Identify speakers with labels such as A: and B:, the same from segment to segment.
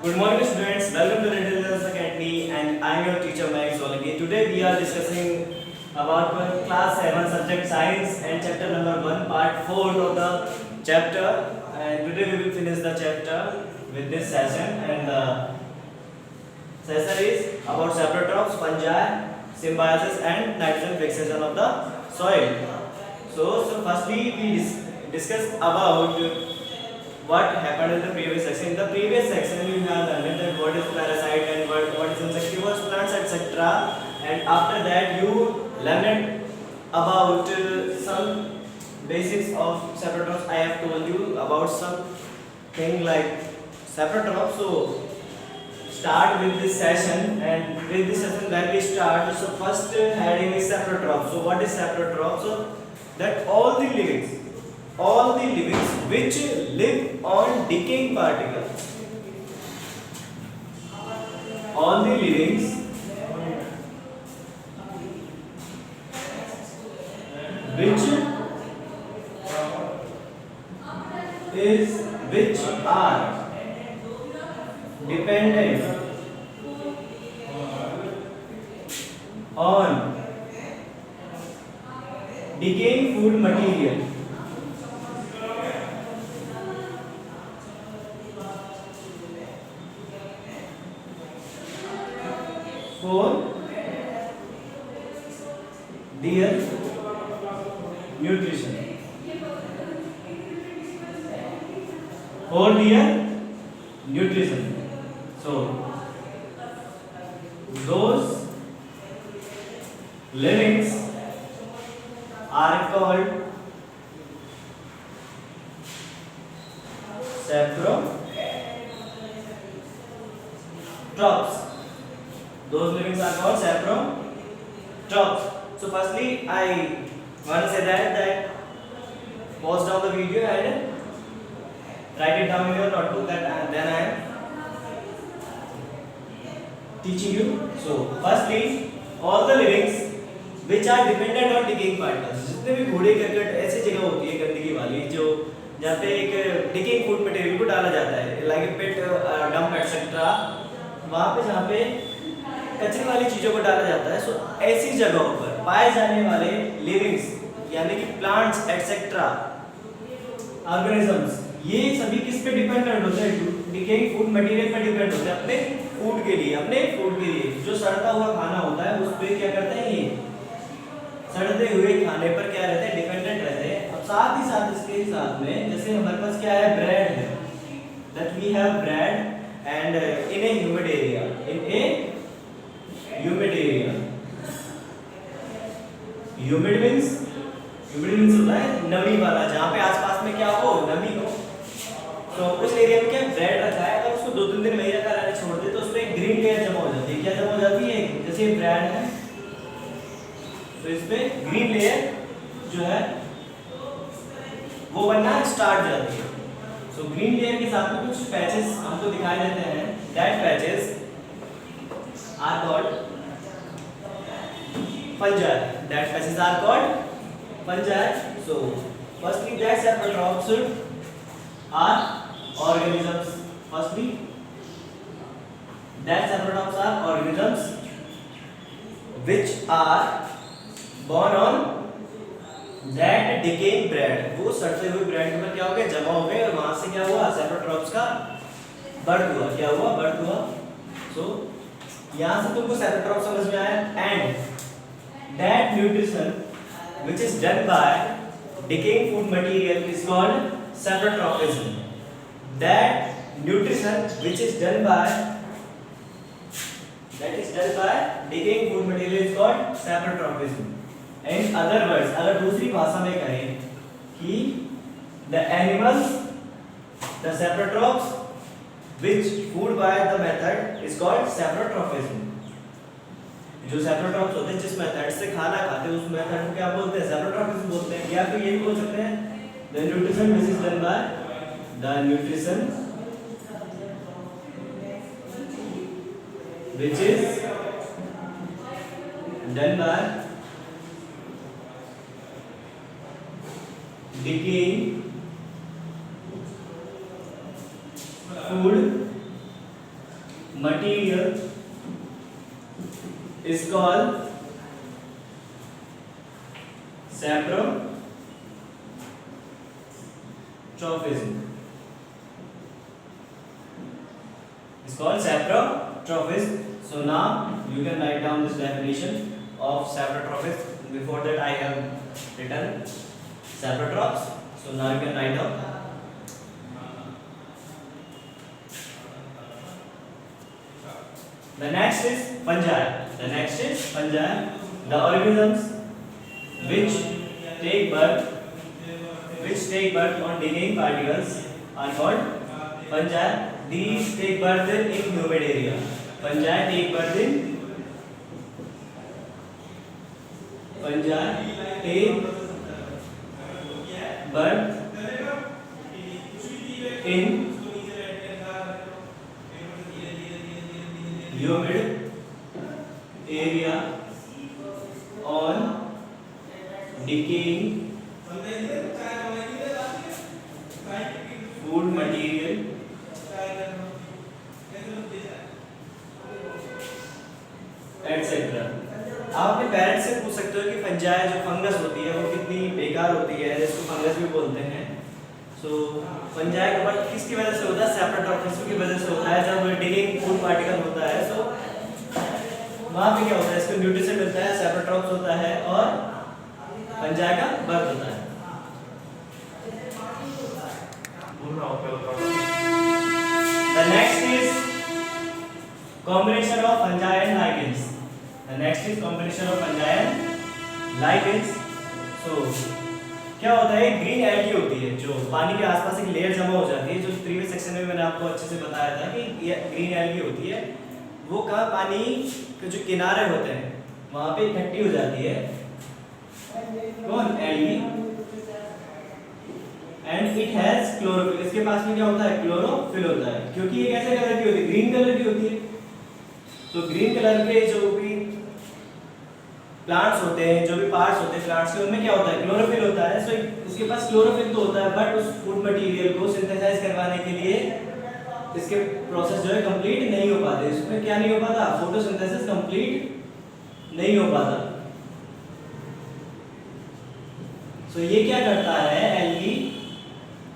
A: Good morning, students. Welcome to the Intelligence Academy, and I am your teacher Mike Solanki. Today we are discussing about class 7 subject science and chapter number 1, part 4 of the chapter. And today we will finish the chapter with this session. And the session is about saprotrophs, fungi, symbiosis, and nitrogen fixation of the soil. So firstly we discuss about what happened in the previous section. In the previous section, you have learned that what is parasite and what is insectivorous plants, etc. And after that, you learned about some basics of saprotrophs. I have told you about something like saprotrophs. So start with this session, and with this session when we start. So first heading is saprotroph. So what is saprotroph? So that all the livings which live on decaying particles, all the livings which are dependent on decaying food material for their nutrition. For their nutrition. So those livings are called saprotrophs. Those livings are called saprotrophs. So firstly, I want to say that pause down the video and write it down in your notebook. Then I am teaching you. So firstly, all the livings which are dependent on decaying particles. जितने भी कूड़े करकट ऐसी जगह होती है गंदगी वाली जो जहाँ पे एक डिकेइंग फूड मटेरियल को डाला जाता है, लाइक पेट डंप एटसेट्रा, वहाँ पे जहाँ पे कचरे वाली चीजों को डाला जाता है, सो ऐसी जगहों पर पाए जाने वाले लिविंग्स यानी कि प्लांट्स एटसेट्रा ऑर्गेनिजम्स, ये सभी किस पे डिपेंडेंट होते हैं? डिकेइंग फूड मटेरियल पे डिपेंड होते हैं अपने फूड के लिए। जो सड़ता हुआ खाना होता है उस पे क्या करते हैं? ये सड़ते हुए खाने पर क्या रहते हैं? डिपेंडेंट रहते हैं। अब साथ ही साथ इसके साथ में जैसे हमारे पास क्या है? ब्रेड है, that we have bread and in a humid area, humid means होता है नमी वाला, जहाँ पे आसपास में क्या हो? नमी हो। तो उस एरिया में क्या ब्रेड रखा है, अगर उसको 2-3 दिन नहीं रखा रहने छोड़ दे तो उसमें एक ग्रीन लेयर जमा हो जाती है। क्या जमा हो जाती है? जैसे ब्रेड है तो इस पे ग्रीन लेयर जो है वो बनना स्टार्ट जाती है। सो ग्रीन लेयर के साथ में कुछ पैचेस हमको दिखाई देते हैं, that patches are called fungi. That patches are called fungi. So firstly, that saprotrophs are organisms. Which are born on that decaying bread. वो सड़ते हुए ब्रेड में क्या हो गया? जमा हो गए और वहां से क्या हुआ? saprotrophs का बर्थ हुआ। क्या हुआ? बर्थ हुआ। So यहाँ से तुमको saprotrophs समझ में आया, and that nutrition which is done by decaying food material is called saprotrophism. That nutrition which is done by decaying food material is called saprotrophism. In other words, अगर दूसरी भाषा में कहें कि the animals, the saprotrophs which food by the method is called saprotrophism. जो saprotrophs होते हैं जिस मेथड से खाना खाते हैं उस मेथड को क्या बोलते हैं? saprotrophism बोलते हैं। या फिर यही बोल सकते हैं the nutrition which is done by decaying food material is called saprotrophism. It's called saprotrophism. So now you can write down this definition of saprotrophism. Before that I have written saprotrophs. So now you can write down. The next is fungi. The organisms which take birth on decaying particles are called fungi. These take birth in humid area. Fungi take birth in humid area on decaying food material etc. आप अपने parents से पूछ सकते हो कि fungi जो fungus होती है वो कितनी बेकार होती है, जिसको फंगस भी बोलते हैं. सो फंजाई का बट किसकी वजह से होता है? सेप्रोट्रॉपिज्म की वजह से होता है. जब डिकेइंग फूड पार्टिकल होता है सो वहाँ पे क्या होता है, इसको न्यूट्रिशन मिलता है, सेप्रोट्रॉप्स होता है और फंजाई का बर्थ होता है. The next is combination of fungi and lichens. So क्या होता है, ग्रीन एल्गी होती है जो पानी के आसपास एक लेयर जमा हो जाती है, जो प्रीवियस सेक्शन में मैंने आपको अच्छे से बताया था कि ये ग्रीन एल्गी होती है. वो कहाँ पानी के जो किनारे होते हैं वहाँ पे इकट्ठी हो जाती है. कौन? Algae. And it has chlorophyll. इसके पास में क्या होता है? क्लोरोफिल होता है. क्योंकि ये कैसे कलर की होती है? ग्रीन कलर की होती है. तो ग्रीन कलर के जो भी प्लांट्स होते हैं, जो भी पार्ट्स होते हैं प्लांट्स के, उनमें क्या होता है? क्लोरोफिल होता है. सो उसके पास क्लोरोफिल तो होता है, बट उस फूड मटेरियल को सिंथेसाइज करवाने के लिए इसके प्रोसेस जो है कंप्लीट नहीं हो पाते. इसमें क्या नहीं हो पाता? फोटोसिंथेसिस कंप्लीट नहीं हो पाता. सो ये क्या करता है? एल्गी,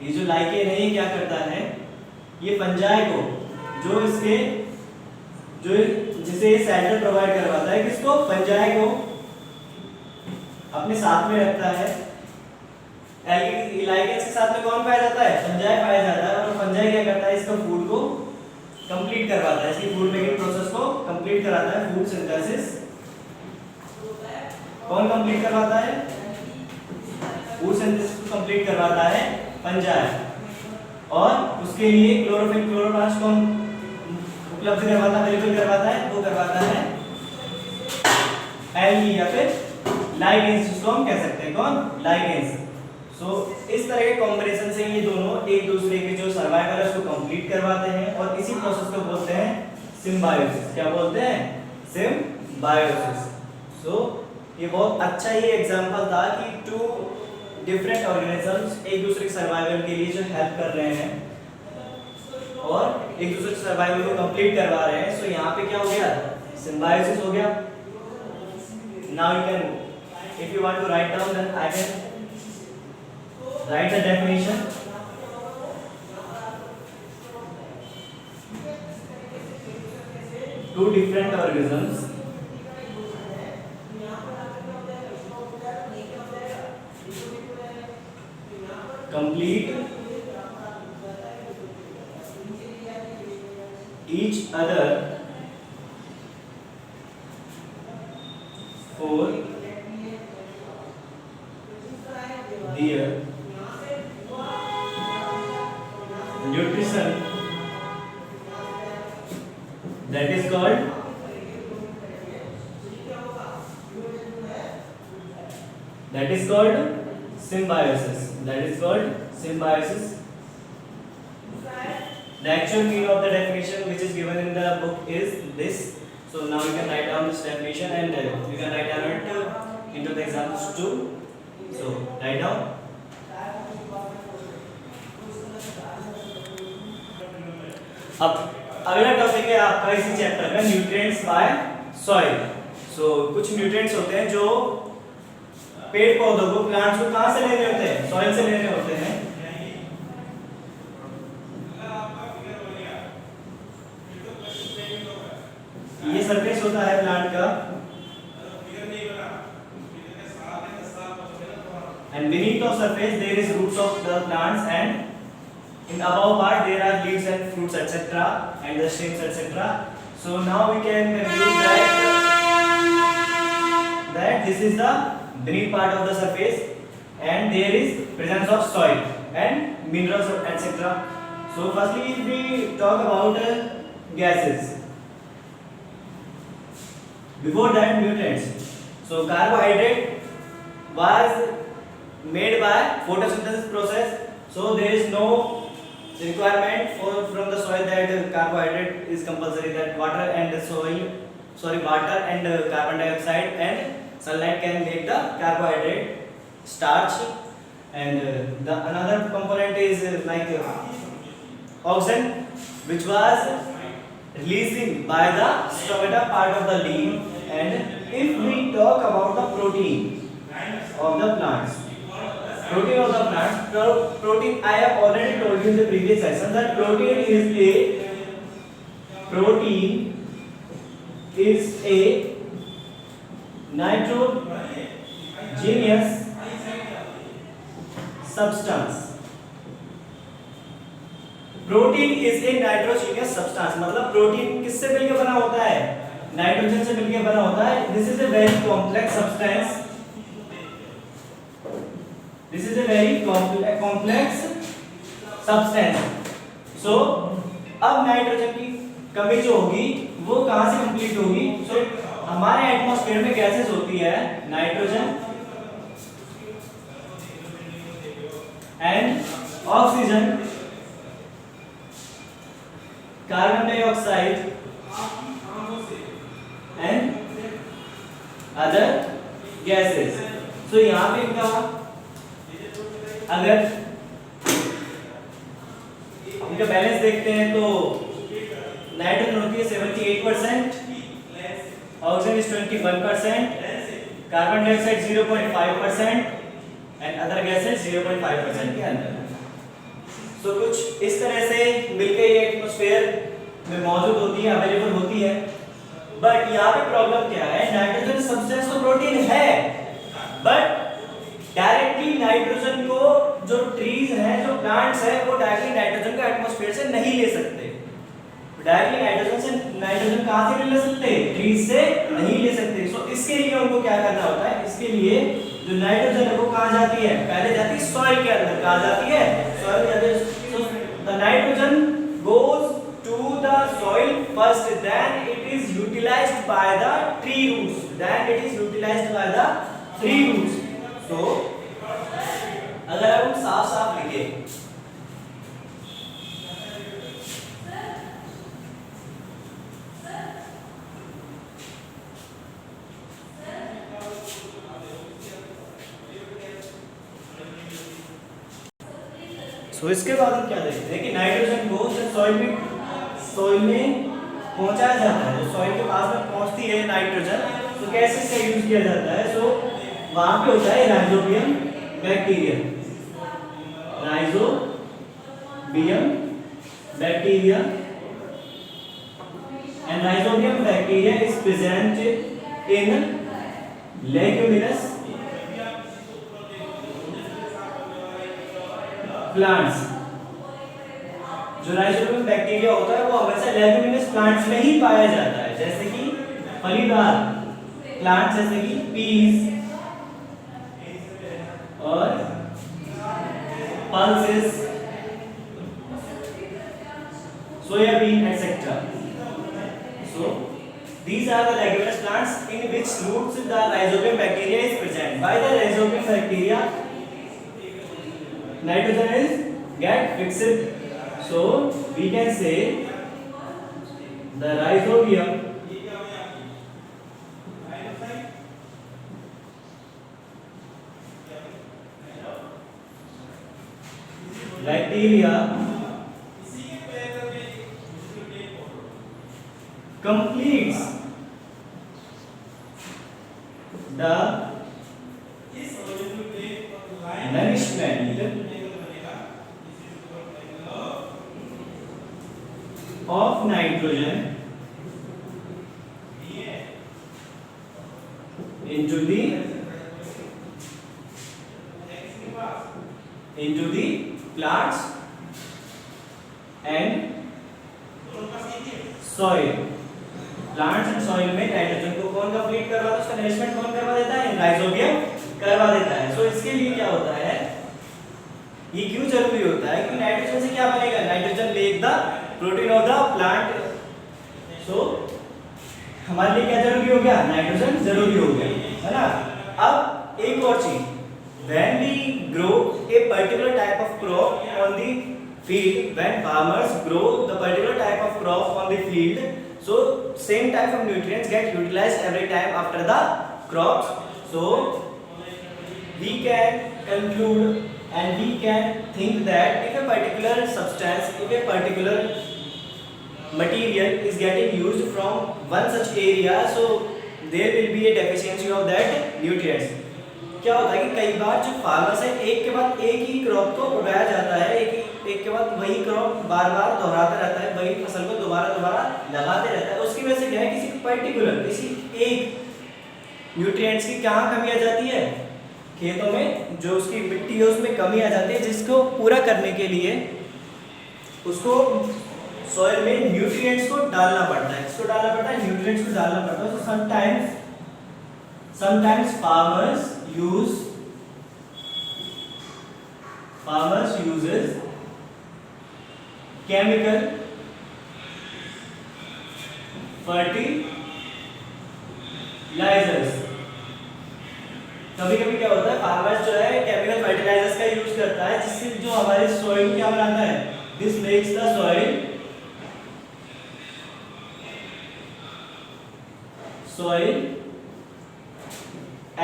A: ये जो लाइकेन है, ये क्या करता है? ये फंजाई को जो इसके जो जिसे ये शेल्टर प्रोवाइड करवाता है, किसको? फंजाई को अपने साथ में रखता है. एल्गी लाइकेन्स के साथ में कौन पाया जाता है? फंजाई पाया जाता है. और फंजाई क्या करता है? इसका फूड को कंप्लीट करवाता है, इसकी फूड मेकिंग प्रोसेस को कंप्लीट कराता है. फूड सिंथेसिस कौन कंप्लीट करवाता है? फूड सिंथेसिस को कंप्लीट करवाता है फंजाई. और उसके लिए क्लोरोफिल, क्लोरोप्लास्ट कौन उपलब्ध करवाता है, अवेलेबल करवाता है? वो करवाता है एल्गी या फिर लाइकेन्स, जिसको हम कह सकते हैं कौन? लाइकेन्स. सो इस तरह के कॉम्बिनेशन से ये दोनों एक दूसरे के जो सर्वाइवल है उसको कंप्लीट करवाते हैं, और इसी प्रोसेस को बोलते हैं सिम्बायोसिस. क्या बोलते हैं? सिम्बायोसिस. सो ये बहुत अच्छा ये एग्जांपल था कि टू डिफरेंट ऑर्गेनिजम्स एक दूसरे के सर्वाइवल के लिए जो हेल्प कर रहे हैं और एक दूसरे के सर्वाइवल को कंप्लीट करवा रहे हैं. सो यहाँ पे क्या हो गया? सिम्बायोसिस हो गया. Now you can, if you want to write down, then I can write the definition. Two different organisms complete each other for their nutrition, that is called symbiosis. The actual meaning of the definition which is given in the book is this. So now you can write down this definition and you can write down it into the examples too. So write down. अब अगला topic है आपका इसी chapter का nutrients bye soil. सो कुछ nutrients होते हैं जो पेड़ पौधों को, प्लांट्स को कहां से लेने होते हैं? सॉइल से लेने होते हैं। ये सरफेस होता है प्लांट का, and beneath the surface there is roots of the plants, and in the above part there are leaves and fruits etc. and the stems etc. So now we can conclude that this is the beneath part of the surface and there is presence of soil and minerals etc. So firstly if we talk about gases, before that nutrients. So carbohydrate was made by photosynthesis process, so there is no requirement from the soil that carbohydrate is compulsory, that water and water and carbon dioxide and sunlight can make the carbohydrate starch, and the another component is like oxygen, which was releasing by the stomata part of the leaf. And if we talk about the protein of the plants, protein I have already told you in the previous session that protein is a nitrogenous substance. Protein is a nitrogenous substance, मतलब protein किससे मिलकर बना होता है? Nitrogen से मिलकर बना होता है। This is a very complex substance, this is a very complex substance. So अब नाइट्रोजन की कमी जो होगी वो कहां से कंप्लीट होगी? सो हमारे एटमॉस्फेयर में गैसेस होती है nitrogen and oxygen, carbon dioxide and other gases. So यहां पे इनका अगर इनका बैलेंस देखते हैं तो नाइट्रोजन होती है 78%, oxygen is 21%, carbon dioxide 0.5% and other gases 0.5% के अंदर। तो कुछ इस तरह से मिलकर ये एटमॉस्फेयर में मौजूद होती है, अवेलेबल होती है। बट यहाँ पे प्रॉब्लम क्या है? नाइट्रोजन सब्सटेंस तो प्रोटीन है, बट डायरेक्टली नाइट्रोजन को जो ट्रीज हैं, जो प्लांट्स हैं, वो डायरेक्टली नाइट्रोजन को एटमॉस्फेयर से नहीं ले सकते। डायरेक्टली नाइट्रोजन कहाँ से ले सकते? ट्रीज से नहीं ले सकते। सो इसके लिए उनको क्या करना होता है? इसके लिए जो नाइट्रोजन है वो कहाँ जाती है? पहले जाती है सॉइल के अंदर। कहाँ जाती है? सॉइल के अंदर। So the nitrogen goes to the soil first, then it is utilized by the tree roots. So अगर हम साफ लिखे सो इसके बाद हम क्या देखते हैं कि नाइट्रोजन को सॉइल में पहुंचाया जाता है। जो सॉइल के पास में पहुंचती है नाइट्रोजन, तो कैसे इसका यूज किया जाता है? सो वहां पे होता है rhizobium bacteria and rhizobium bacteria is present in leguminous plants. जो राइजोबियम बैक्टीरिया होता है वो हमेशा लेग्यूमिनस प्लांट्स में ही पाया जाता है, जैसे कि फलीदार प्लांट, जैसे कि पीस और pulses, soybean etcetera. So these are the leguminous plants in which roots the rhizobium bacteria is present. By the rhizobium bacteria, nitrogen is get fixed. So we can say the rhizobium bacteria completes the nourishment of nitrogen into the plants and soil. Plants and soil में nitrogen को कौन complete करवाता है, उसका nourishment कौन करवा देता है, राइजोबियम करवा देता है। सो इसके लिए क्या होता है, ये क्यों जरूरी होता है कि नाइट्रोजन से क्या बनेगा, nitrogen make the protein of the plant. So हमारे लिए क्या जरूरी हो गया, नाइट्रोजन जरूरी हो गया, है ना। अब एक और चीज, when we grow a particular type of crop on the field, when farmers grow the particular type of crop on the field, so same type of nutrients get utilized every time after the crops. So we can conclude and we can think that if a particular substance, if a particular material is getting used from one such area, so there will be a deficiency of that nutrients. क्या होता है कि कई बार जो farmers है एक के बाद एक ही क्रॉप को उगाया जाता है, एक के बाद वही क्रॉप बार बार दोहराता रहता है, वही फसल को दोबारा लगाते रहता है। उसकी वजह से क्या है, किसी पर्टिकुलर किसी एक न्यूट्रिएंट्स की कहाँ कमी आ जाती है, खेतों में जो उसकी मिट्टी है उसमें कमी आ जाती है, जिसको पूरा करने के लिए उसको सॉइल में न्यूट्रिएंट्स को डालना पड़ता है, किसको डालना पड़ता है, न्यूट्रिएंट्स को डालना पड़ता है। तो sometimes farmers uses chemical fertilizers। कभी-कभी क्या होता है, फार्मर्स जो है केमिकल फर्टिलाइजर्स का यूज करता है, जिससे जो हमारे सॉइल क्या बनाता है, this makes the soil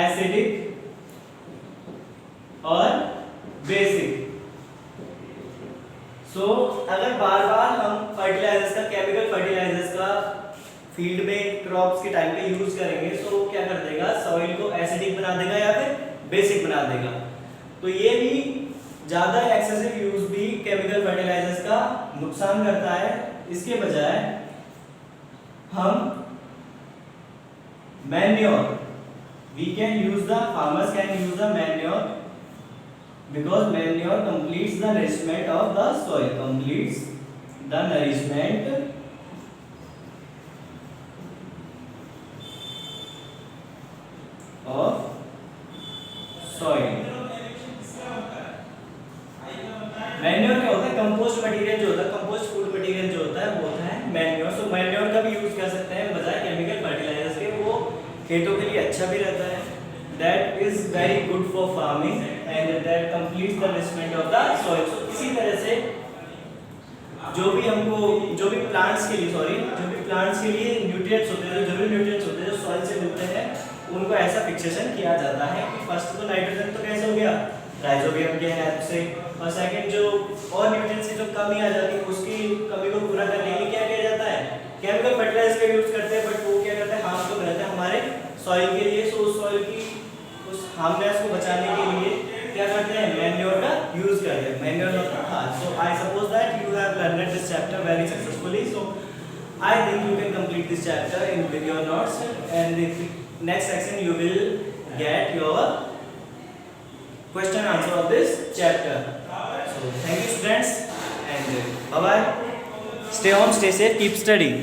A: acidic और बेसिक। सो अगर बार बार हम फर्टिलाइजर्स का, केमिकल फर्टिलाइजर्स का फील्ड में क्रॉप्स के टाइम पे यूज करेंगे, सो क्या कर देगा, सॉइल को एसिडिक बना देगा या फिर बेसिक बना देगा। तो ये भी ज्यादा एक्सेसिव यूज भी केमिकल फर्टिलाइजर्स का नुकसान करता है। इसके बजाय हम manure, farmers can use the manure, because manure completes the nourishment of the soil, completes the nourishment of soil। Manure क्या होता है, कंपोस्ट मटेरियल जो होता है, कंपोस्ट फूड मटेरियल जो होता है वो होता है मैन्योर। सो मैन्योर का भी यूज कर सकते हैं बजाय केमिकल फर्टिलाइजर्स के, वो खेतों के लिए अच्छा भी रहता है। That is very good for farming and that completes the nourishment of the soil। So इसी तरह से जो भी प्लांट्स के लिए न्यूट्रिएंट्स होते हैं, जो जरूरी न्यूट्रिएंट्स होते हैं जो सॉइल से मिलते हैं, उनको ऐसा फिक्सेशन किया जाता है कि फर्स्ट तो नाइट्रोजन तो कैसे हो गया, राइजोबियम के हेल्प से, और सेकंड जो और न्यूट्रिएंट्स की जो कमी आ जाती है उसकी कमी को पूरा करने के लिए क्या किया जाता है, केमिकल फर्टिलाइजर का यूज करते हैं, बट वो क्या करते हैं, हार्मफुल रहता है हमारे सॉइल के लिए। सो उस सॉइल की उस हार्मनेस को बचाने के लिए क्या करते हैं, मैन्योर का यूज करते हैं, मैन्योर ऑफ द खाद। So I suppose that you have learned this chapter very successfully. So I think you can complete this chapter in with your notes, and in next section you will get your question answer of this chapter. So thank you students and bye bye. Stay home, stay safe, keep studying.